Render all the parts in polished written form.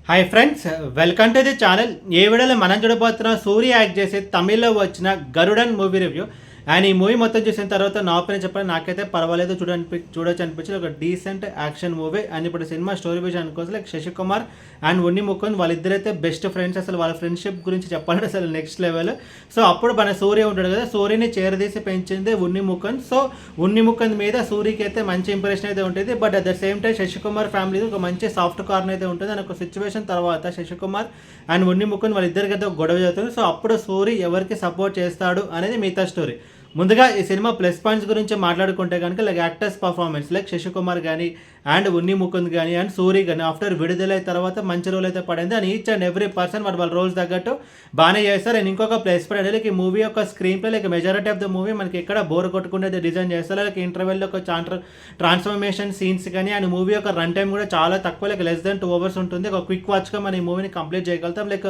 Hi friends, welcome to the channel. ఏ వీడియోలో మనం చూడబోతున్న సూర్య యాక్ట్ చేసి తమిళ్లో వచ్చిన గరుడన్ మూవీ రివ్యూ. అండ్ ఈ మూవీ మొత్తం చూసిన తర్వాత నా ఒపీనియన్ చెప్పాలి, నాకైతే పర్వాలేదు, చూడొచ్చు అనిపించింది. ఒక డీసెంట్ యాక్షన్ మూవీ. అండ్ ఇప్పుడు సినిమా స్టోరీ విషయానికి కోసం లైక్ శశికుమార్ అండ్ ఉన్ని ముకుంద్ వాళ్ళిద్దరైతే బెస్ట్ ఫ్రెండ్స్. అసలు వాళ్ళ ఫ్రెండ్షిప్ గురించి చెప్పాలంటే అసలు నెక్స్ట్ లెవెల్. సో అప్పుడు మన సూర్య ఉంటాడు కదా, సూర్యని చేరదీసి పెంచింది ఉన్ని ముకుంద్. సో ఉన్ని ముకుంద్ మీద సూర్యకి అయితే మంచి ఇంప్రెషన్ అయితే ఉంటుంది. But at the same time Shashikumar family ఒక మంచి సాఫ్ట్ కార్న్ అయితే ఉంటుంది. అని ఒక సిచ్యువేషన్ తర్వాత శశికుమార్ అండ్ ఉన్ని ముకుంద్ వాళ్ళిద్దరికి అయితే గొడవ జరుగుతుంది. సో అప్పుడు సూర్య ఎవరికి సపోర్ట్ చేస్తాడు అనేది మిగతా స్టోరీ. ముందుగా ఈ సినిమా ప్లస్ పాయింట్స్ గురించి మాట్లాడుకుంటే కనుక like actors performance like Shashikumar కానీ అండ్ ఉన్ని ముకుంద్ కానీ అండ్ సూరి కానీ ఆఫ్టర్ విడుదలైన తర్వాత మంచి రోల్ అయితే పడింది. And each and every person వాళ్ళ రోల్స్ తగ్గట్టు బాగానే చేస్తారు. అండ్ ఇంకొక ప్లస్ పాయింట్ లైక్ ఈ మూవీ యొక్క screen play like majority of the movie మనకి ఎక్కడ బోర్ కొట్టుకుంటే డిజైన్ చేస్తారు. లైక్ ఇంటర్వెల్లో ఒక ట్రాన్స్ఫర్మేషన్ సీన్స్ కానీ అండ్ మూవీ యొక్క రన్ టైం కూడా చాలా తక్కువ, లైక్ లెస్ దెన్ 2 hours ఉంటుంది. ఒక క్విక్ వాచ్గా మనం ఈ మూవీని కంప్లీట్ చేయగలుగుతాం. లైక్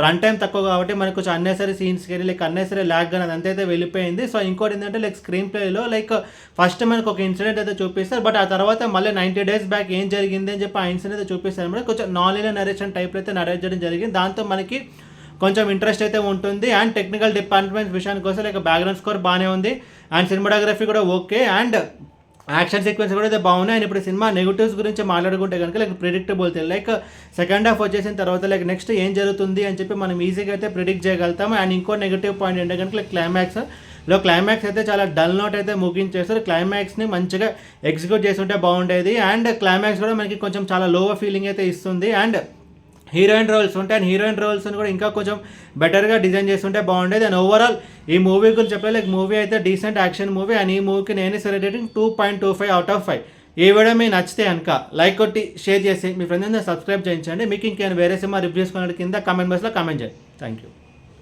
రన్ టైం తక్కువ కాబట్టి మనకు కొంచెం అన్నెసరీ సీన్స్ కానీ లైక్ అన్నెసరీ ల్యాగ్ కానీ అదంతా అయితే వెళ్ళిపోయింది. సో ఇంకోటి ఏంటంటే లైక్ స్క్రీన్ ప్లేలో లైక్ ఫస్ట్ మనకు ఒక ఇన్సిడెంట్ అయితే చూపిస్తారు. బట్ ఆ తర్వాత మళ్ళీ 90 days బ్యాక్ ఏం జరిగింది అని చెప్పి ఆ ఇన్సిడెంట్ అయితే చూపిస్తారు అనమాట. కొంచెం నాన్ లీనియర్ నరేషన్ టైప్లో అయితే నరేట్ చేయడం జరిగింది. దాంతో మనకి కొంచెం ఇంట్రెస్ట్ అయితే ఉంటుంది. అండ్ టెక్నికల్ డిపార్ట్మెంట్ విషయానికి వస్తే లైక్ బ్యాక్గ్రౌండ్ స్కోర్ బాగానే ఉంది. అండ్ సినిమాటోగ్రఫీ కూడా ఓకే. అండ్ యాక్షన్ సీక్వెన్స్ కూడా అయితే బాగున్నాయి. అండ్ ఇప్పుడు సినిమా నెగిటివ్స్ గురించి మాట్లాడుకుంటే కనుక like predictable like second half వచ్చేసిన తర్వాత లైక్ నెక్స్ట్ ఏం జరుగుతుంది అని చెప్పి మనం ఈజీగా అయితే ప్రిడిక్ట్ చేయగలుగుతాం. అండ్ ఇంకో నెగిటివ్ పాయింట్ ఏంటంటే కనుక లైక్ క్లైమాక్స్ అయితే చాలా డల్ నోట్ అయితే ముగించేస్తారు. క్లైమాక్స్ని మంచిగా ఎగ్జిక్యూట్ చేస్తుంటే బాగుండేది. అండ్ క్లైమాక్స్ కూడా మనకి కొంచెం చాలా లోవర్ ఫీలింగ్ అయితే ఇస్తుంది. అండ్ హీరోయిన్ రోల్స్ ఉంటాయి. అండ్ హీరోయిన్ రోల్స్ని కూడా ఇంకా కొంచెం బెటర్గా డిజైన్ చేస్తుంటే బాగుండేది. అండ్ ఓవరాల్ ఈ మూవీ గురించి చెప్పాలి, లైక్ మూవీ అయితే డీసెంట్ యాక్షన్ మూవీ. అండ్ ఈ మూవీకి నేను రేటింగ్ 2.25 out of 5. ఈ వీడియో మీకు నచ్చితే కనుక లైక్ కొట్టి షేర్ చేసి మీ ఫ్రెండ్స్ సబ్స్క్రైబ్ చేయించండి. మీకు ఇంకేమైనా వేరే సినిమా రివ్యూస్ కొనడానికి కింద కామెంట్ బాక్స్లో కామెంట్ చేయండి. Thank you.